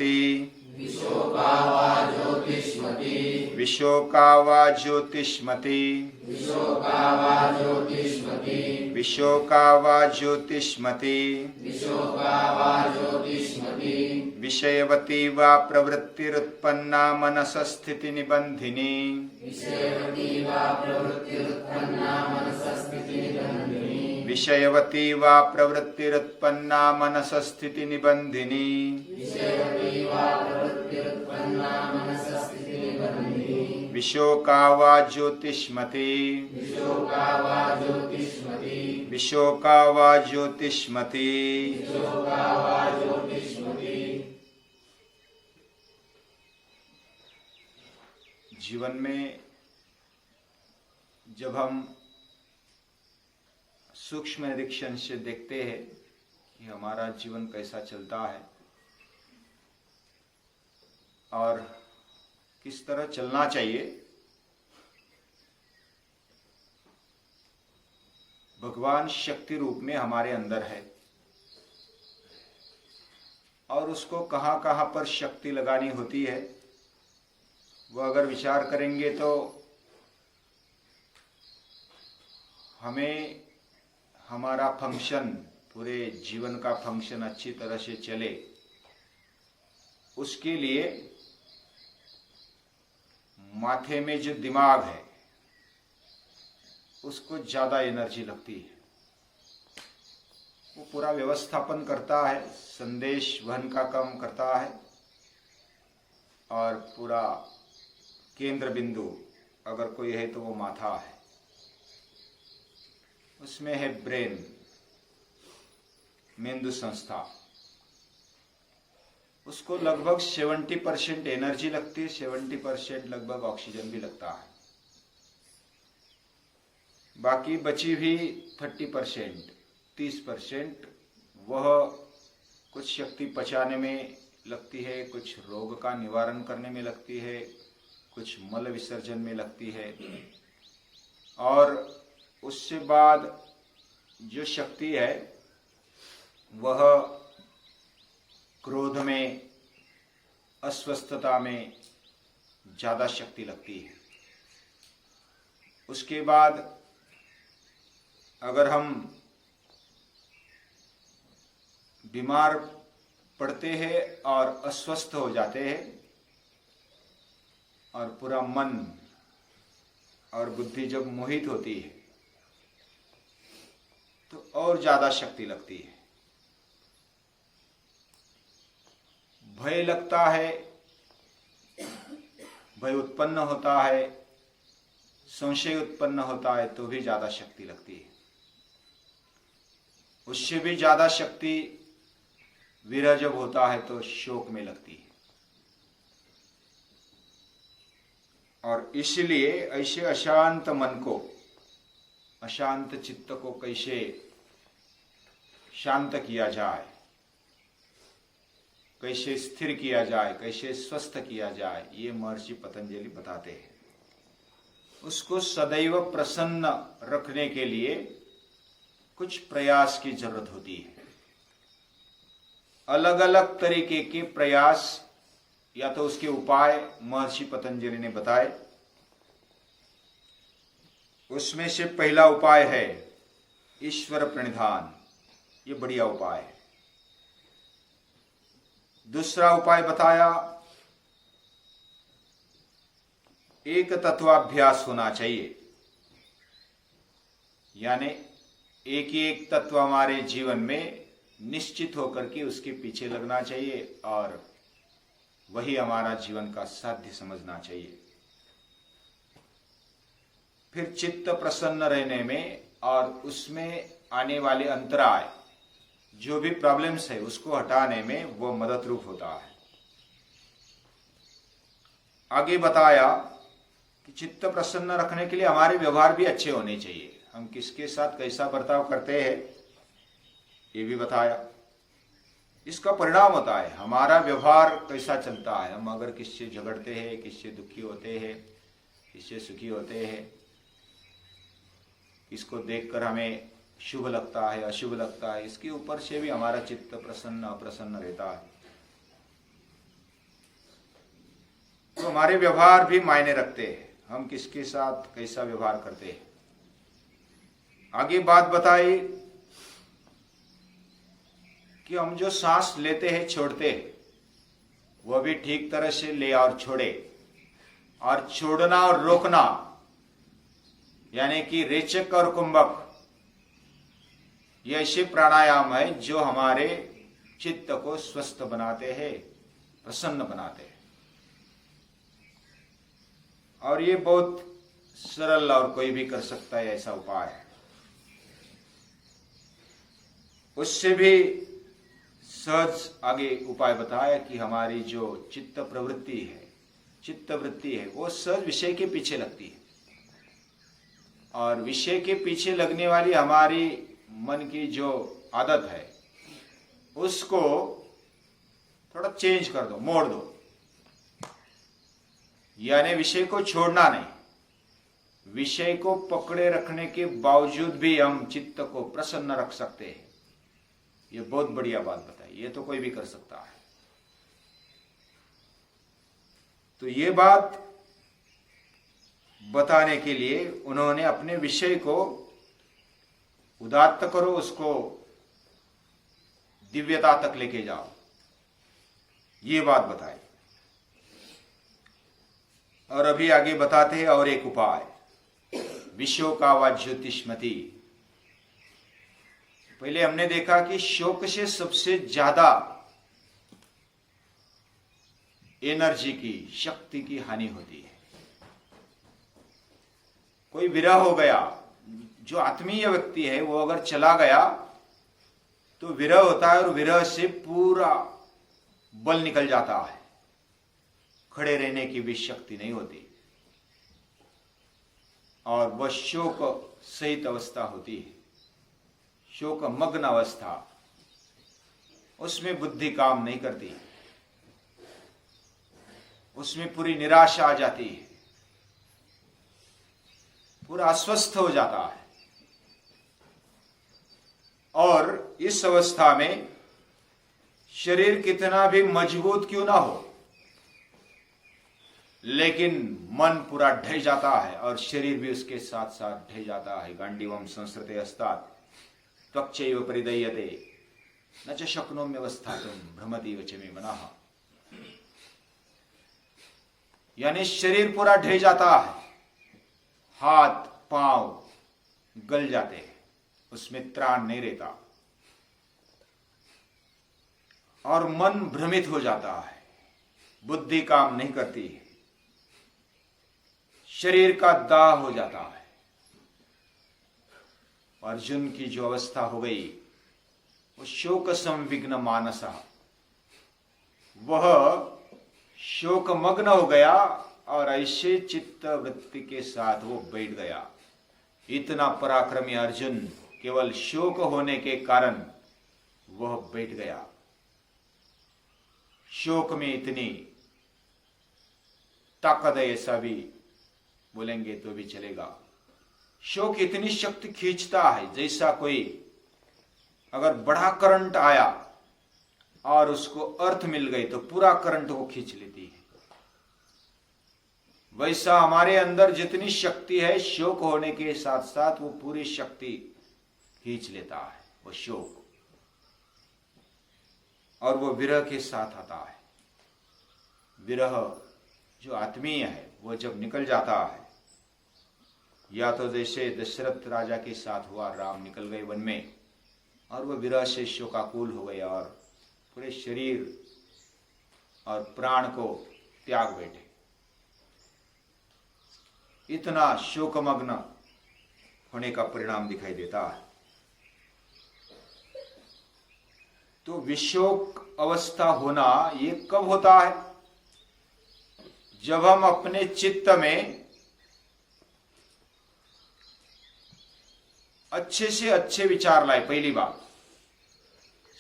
ज्योतिष्मति विशोका वा ज्योतिष्मति विशोका वा ज्योतिष्मति विशोका वा ज्योतिष्मति विशोका वा ज्योतिष्मति विशोका वा ज्योतिष्मति विषयवती वा प्रवृत्तिरुत्पन्ना मनसस्थिति निबंधिनी विषयवती वा प्रवृत्तिरुत्पन्ना मनसस्थिति निबंधिनी विषयवती वा प्रवृत्तिरुत्पन्ना मनसस्थिति निबंधिनी विषयवती वा प्रवृत्तिरुत्पन्ना मनसस्थिति निबंधिनी विशोका वा ज्योतिष्मति विशोका वा ज्योतिष्मति विशोका वा ज्योतिष्मति विशोका वा ज्योतिष्मति। जीवन में जब हम सूक्ष्म निरीक्षण से देखते हैं कि हमारा जीवन कैसा चलता है और किस तरह चलना चाहिए, भगवान शक्ति रूप में हमारे अंदर है और उसको कहाँ कहाँ पर शक्ति लगानी होती है वो अगर विचार करेंगे तो हमें हमारा फंक्शन, पूरे जीवन का फंक्शन अच्छी तरह से चले, उसके लिए माथे में जो दिमाग है उसको ज्यादा एनर्जी लगती है। वो पूरा व्यवस्थापन करता है, संदेश वहन का काम करता है और पूरा केंद्र बिंदु अगर कोई है तो वो माथा है, उसमें है ब्रेन, मेंदु संस्था। उसको लगभग 70% एनर्जी लगती है, 70% लगभग ऑक्सीजन भी लगता है। बाकी बची भी 30%, 30% वह कुछ शक्ति पचाने में लगती है, कुछ रोग का निवारण करने में लगती है, कुछ मल विसर्जन में लगती है और उससे बाद जो शक्ति है वह क्रोध में, अस्वस्थता में ज्यादा शक्ति लगती है। उसके बाद अगर हम बीमार पड़ते हैं और अस्वस्थ हो जाते हैं और पूरा मन और बुद्धि जब मोहित होती है तो और ज्यादा शक्ति लगती है। भय लगता है, भय उत्पन्न होता है, संशय उत्पन्न होता है तो भी ज्यादा शक्ति लगती है। उससे भी ज्यादा शक्ति विरह जब होता है तो शोक में लगती है। और इसलिए ऐसे अशांत मन को, अशांत चित्त को कैसे शांत किया जाए, कैसे स्थिर किया जाए, कैसे स्वस्थ किया जाए, ये महर्षि पतंजलि बताते हैं। उसको सदैव प्रसन्न रखने के लिए कुछ प्रयास की जरूरत होती है। अलग अलग तरीके के प्रयास या तो उसके उपाय महर्षि पतंजलि ने बताए। उसमें से पहला उपाय है ईश्वर प्रणिधान, ये बढ़िया उपाय है। दूसरा उपाय बताया एक तत्वाभ्यास होना चाहिए, यानी एक एक तत्व हमारे जीवन में निश्चित होकर के उसके पीछे लगना चाहिए और वही हमारा जीवन का साध्य समझना चाहिए। फिर चित्त प्रसन्न रहने में और उसमें आने वाले अंतराय, जो भी प्रॉब्लम्स है उसको हटाने में वो मदद रूप होता है। आगे बताया कि चित्त प्रसन्न रखने के लिए हमारे व्यवहार भी अच्छे होने चाहिए। हम किसके साथ कैसा बर्ताव करते हैं ये भी बताया। इसका परिणाम होता है हमारा व्यवहार कैसा चलता है। हम अगर किससे झगड़ते हैं, किससे दुखी होते हैं, किससे सुखी होते हैं, इसको देखकर हमें शुभ लगता है, अशुभ लगता है, इसके ऊपर से भी हमारा चित्त प्रसन्न अप्रसन्न रहता है। हमारे व्यवहार भी मायने रखते हैं, हम किसके साथ कैसा व्यवहार करते हैं। आगे बात बताई कि हम जो सांस लेते हैं छोड़ते हैं, वह भी ठीक तरह से ले और छोड़े, और छोड़ना और रोकना यानी कि रेचक और कुंभक, ये ऐसे प्राणायाम है जो हमारे चित्त को स्वस्थ बनाते हैं, प्रसन्न बनाते हैं। और ये बहुत सरल और कोई भी कर सकता है ऐसा उपाय है। उससे भी सहज आगे उपाय बताया कि हमारी जो चित्त प्रवृत्ति है, चित्त वृत्ति है, वो सहज विषय के पीछे लगती है, और विषय के पीछे लगने वाली हमारी मन की जो आदत है उसको थोड़ा चेंज कर दो, मोड़ दो। यानी विषय को छोड़ना नहीं, विषय को पकड़े रखने के बावजूद भी हम चित्त को प्रसन्न रख सकते हैं। ये बहुत बढ़िया बात बताई, ये तो कोई भी कर सकता है। तो ये बात बताने के लिए उन्होंने अपने विषय को उदात्त करो, उसको दिव्यता तक लेके जाओ, ये बात बताई। और अभी आगे बताते हैं और एक उपाय, विशोका व ज्योतिष्मति। पहले हमने देखा कि शोक से सबसे ज्यादा एनर्जी की, शक्ति की हानि होती है। कोई विरह हो गया, जो आत्मीय व्यक्ति है वो अगर चला गया तो विरह होता है, और विरह से पूरा बल निकल जाता है, खड़े रहने की भी शक्ति नहीं होती, और वह शोक सहित अवस्था होती है, शोक मग्न अवस्था। उसमें बुद्धि काम नहीं करती, उसमें पूरी निराशा आ जाती है, पूरा अस्वस्थ हो जाता है। और इस अवस्था में शरीर कितना भी मजबूत क्यों ना हो, लेकिन मन पूरा ढह जाता है और शरीर भी उसके साथ साथ ढह जाता है। गांडीवम संस्कृते अस्तात् त्वक्चैव परिदह्यते न च शक्नोम्यवस्थातुं भ्रमतीव च मे मनः। यानी शरीर पूरा ढह जाता है, हाथ पांव गल जाते हैं, उसमें त्राण नहीं रहता, और मन भ्रमित हो जाता है, बुद्धि काम नहीं करती है, शरीर का दाह हो जाता है। अर्जुन की जो अवस्था हो गई वो शोक संविघ्न मानसा, वह शोक मग्न हो गया और ऐसे चित्त वृत्ति के साथ वो बैठ गया। इतना पराक्रमी अर्जुन केवल शोक होने के कारण वह बैठ गया। शोक में इतनी ताकत है, ऐसा भी बोलेंगे तो भी चलेगा। शोक इतनी शक्ति खींचता है, जैसा कोई अगर बड़ा करंट आया और उसको अर्थ मिल गई तो पूरा करंट वो खींच लेती है। वैसा हमारे अंदर जितनी शक्ति है, शोक होने के साथ साथ वो पूरी शक्ति खींच लेता है, वो शोक। और वो विरह के साथ आता है। विरह जो आत्मीय है वो जब निकल जाता है, या तो जैसे दशरथ राजा के साथ हुआ, राम निकल गए वन में और वह विरह से शोकाकुल हो गए और पूरे शरीर और प्राण को त्याग बैठे। इतना शोकमग्न होने का परिणाम दिखाई देता है। तो विशोक अवस्था होना ये कब होता है? जब हम अपने चित्त में अच्छे से अच्छे विचार लाए। पहली बात,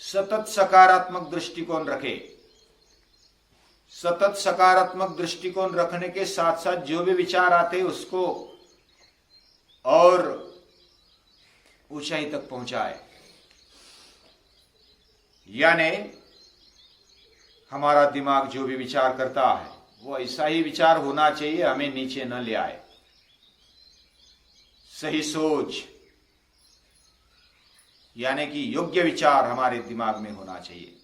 सतत सकारात्मक दृष्टिकोण रखे। सतत सकारात्मक दृष्टिकोण रखने के साथ साथ जो भी विचार आते उसको और ऊंचाई तक पहुंचाए। यानी हमारा दिमाग जो भी विचार करता है, वो ऐसा ही विचार होना चाहिए, हमें नीचे न ले आए। सही सोच यानी कि योग्य विचार हमारे दिमाग में होना चाहिए।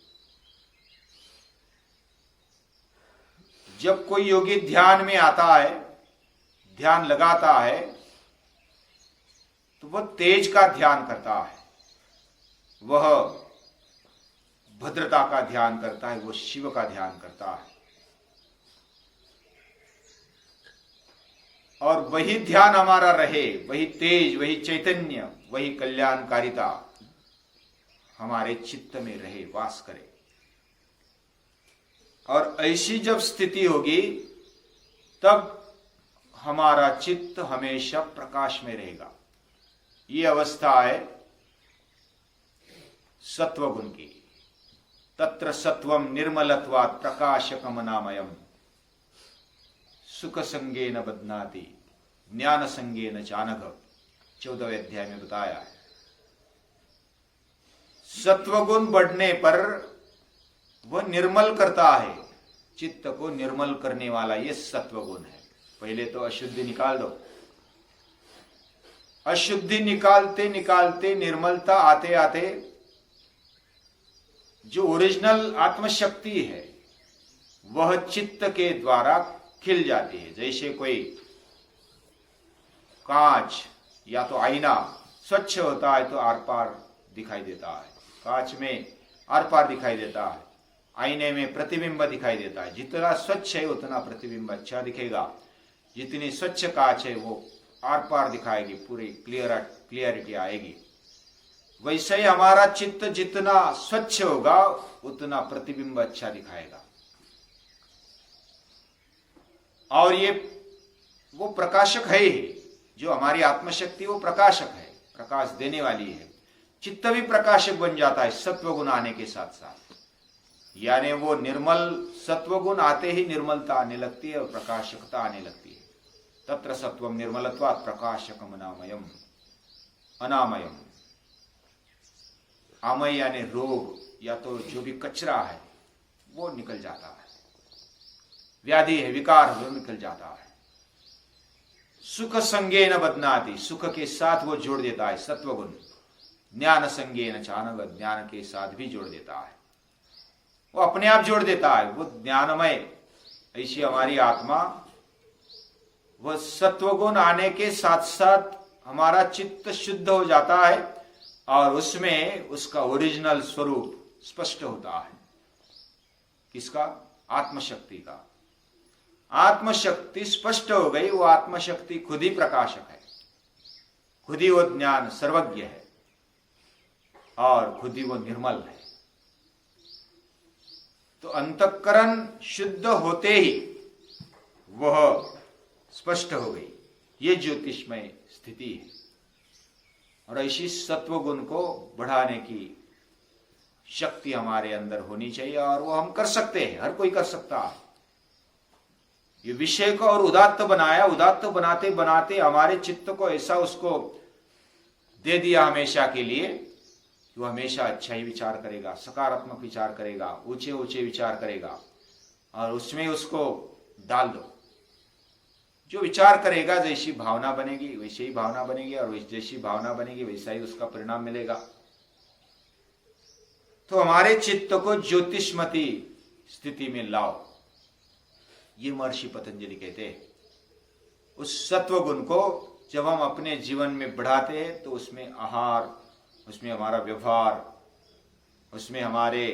जब कोई योगी ध्यान में आता है, ध्यान लगाता है, तो वह तेज का ध्यान करता है, वह भद्रता का ध्यान करता है, वो शिव का ध्यान करता है। और वही ध्यान हमारा रहे, वही तेज, वही चैतन्य, वही कल्याणकारिता हमारे चित्त में रहे, वास करे। और ऐसी जब स्थिति होगी तब हमारा चित्त हमेशा प्रकाश में रहेगा। ये अवस्था है सत्वगुण की। तत्र सत्वम निर्मलत्वात् प्रकाशकमनामयम् सुख संगेन बध्नाति ज्ञान संगेन चानघ, 14वें अध्याय में बताया है। सत्वगुण बढ़ने पर वह निर्मल करता है, चित्त को निर्मल करने वाला ये सत्वगुण है। पहले तो अशुद्धि निकाल दो, अशुद्धि निकालते निकालते निर्मलता आते आते जो ओरिजिनल आत्मशक्ति है वह चित्त के द्वारा खिल जाती है। जैसे कोई कांच या तो आईना स्वच्छ होता है तो आर पार दिखाई देता है, कांच में आर पार दिखाई देता है, आईने में प्रतिबिंब दिखाई देता है। जितना स्वच्छ है उतना प्रतिबिंब अच्छा दिखेगा, जितनी स्वच्छ कांच है वो आर पार दिखाएगी, पूरी क्लियरिटी आएगी। वैसे ही हमारा चित्त जितना स्वच्छ होगा उतना प्रतिबिंब अच्छा दिखाएगा। और ये वो प्रकाशक है ही, जो हमारी आत्मशक्ति वो प्रकाशक है, प्रकाश देने वाली है। चित्त भी प्रकाशक बन जाता है सत्वगुण आने के साथ साथ, यानी वो निर्मल सत्वगुण आते ही निर्मलता आने लगती है और प्रकाशकता आने लगती है। तत्र सत्वम निर्मलत्वात् प्रकाशकम अनामयम। अनामयम आमय यानी रोग या तो जो भी कचरा है वो निकल जाता है, व्याधि है, विकार वो निकल जाता है। सुख संगेन बध्नाति, सुख के साथ वो जोड़ देता है सत्वगुण। ज्ञान संगेन चानघ, ज्ञान के साथ भी जोड़ देता है, वो अपने आप जोड़ देता है, वो ज्ञानमय। ऐसी हमारी आत्मा वह सत्वगुण आने के साथ साथ हमारा चित्त शुद्ध हो जाता है और उसमें उसका ओरिजिनल स्वरूप स्पष्ट होता है। किसका? आत्मशक्ति का। आत्मशक्ति स्पष्ट हो गई, वो आत्मशक्ति खुद ही प्रकाशक है, खुद ही वो ज्ञान सर्वज्ञ है और खुद ही वो निर्मल है। तो अंतःकरण शुद्ध होते ही वह स्पष्ट हो गई, ये ज्योतिषमय स्थिति है। और ऐसी सत्वगुण को बढ़ाने की शक्ति हमारे अंदर होनी चाहिए और वो हम कर सकते हैं, हर कोई कर सकता है। ये विषय को और उदात्त बनाया, उदात्त बनाते बनाते हमारे चित्त को ऐसा उसको दे दिया हमेशा के लिए कि वो हमेशा अच्छा ही विचार करेगा, सकारात्मक विचार करेगा, ऊंचे ऊंचे विचार करेगा और उसमें उसको डाल दो। जो विचार करेगा जैसी भावना बनेगी वैसे ही भावना बनेगी और जैसी भावना बनेगी वैसा ही उसका परिणाम मिलेगा। तो हमारे चित्त को ज्योतिषमती स्थिति में लाओ, ये महर्षि पतंजलि कहते हैं। उस सत्वगुण को जब हम अपने जीवन में बढ़ाते हैं तो उसमें आहार, उसमें हमारा व्यवहार, उसमें हमारे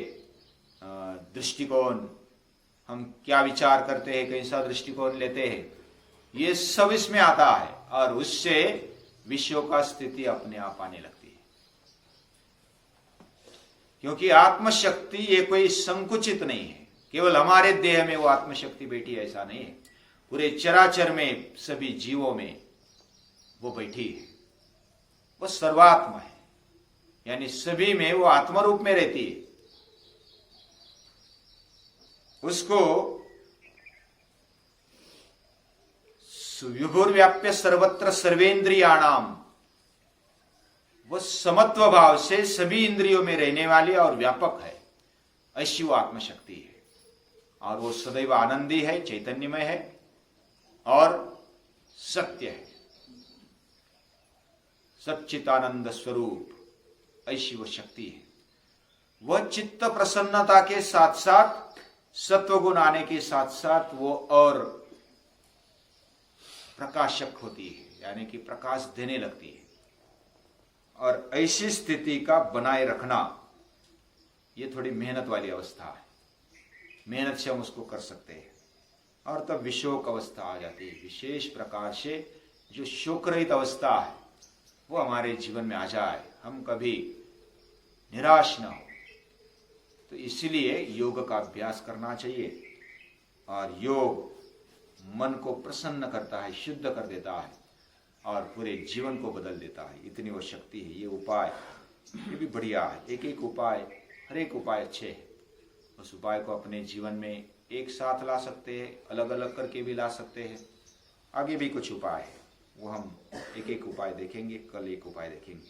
दृष्टिकोण, हम क्या विचार करते हैं, कैसा दृष्टिकोण लेते हैं, ये सब इसमें आता है और उससे विश्व का स्थिति अपने आप आने लगती है। क्योंकि आत्मशक्ति ये कोई संकुचित नहीं है, केवल हमारे देह में वो आत्मशक्ति बैठी है ऐसा नहीं है, पूरे चराचर में सभी जीवों में वो बैठी है। वो सर्वात्मा है, यानी सभी में वो आत्मा रूप में रहती है। उसको विभुर्व्याप्य सर्वत्र सर्वेंद्रियाणाम, वो समत्व भाव से सभी इंद्रियों में रहने वाली और व्यापक है, ऐसी वो आत्मशक्ति है। और वो सदैव आनंदी है, चैतन्यमय है और सत्य है, सच्चिदानंद स्वरूप, ऐसी वो शक्ति है। वह चित्त प्रसन्नता के साथ साथ, सत्वगुण आने के साथ साथ वो और प्रकाशक होती है, यानी कि प्रकाश देने लगती है। और ऐसी स्थिति का बनाए रखना ये थोड़ी मेहनत वाली अवस्था है, मेहनत से हम उसको कर सकते हैं। और तब विशोक अवस्था आ जाती है। विशेष प्रकार से जो शोक रहित अवस्था है वो हमारे जीवन में आ जाए, हम कभी निराश न हो। तो इसलिए योग का अभ्यास करना चाहिए। और योग मन को प्रसन्न करता है, शुद्ध कर देता है और पूरे जीवन को बदल देता है। इतनी वो शक्ति है। ये उपाय ये भी बढ़िया है। एक एक उपाय, हर एक उपाय अच्छे हैं। उस उपाय को अपने जीवन में एक साथ ला सकते हैं, अलग अलग करके भी ला सकते हैं। आगे भी कुछ उपाय है, वो हम एक एक उपाय देखेंगे, कल एक उपाय देखेंगे।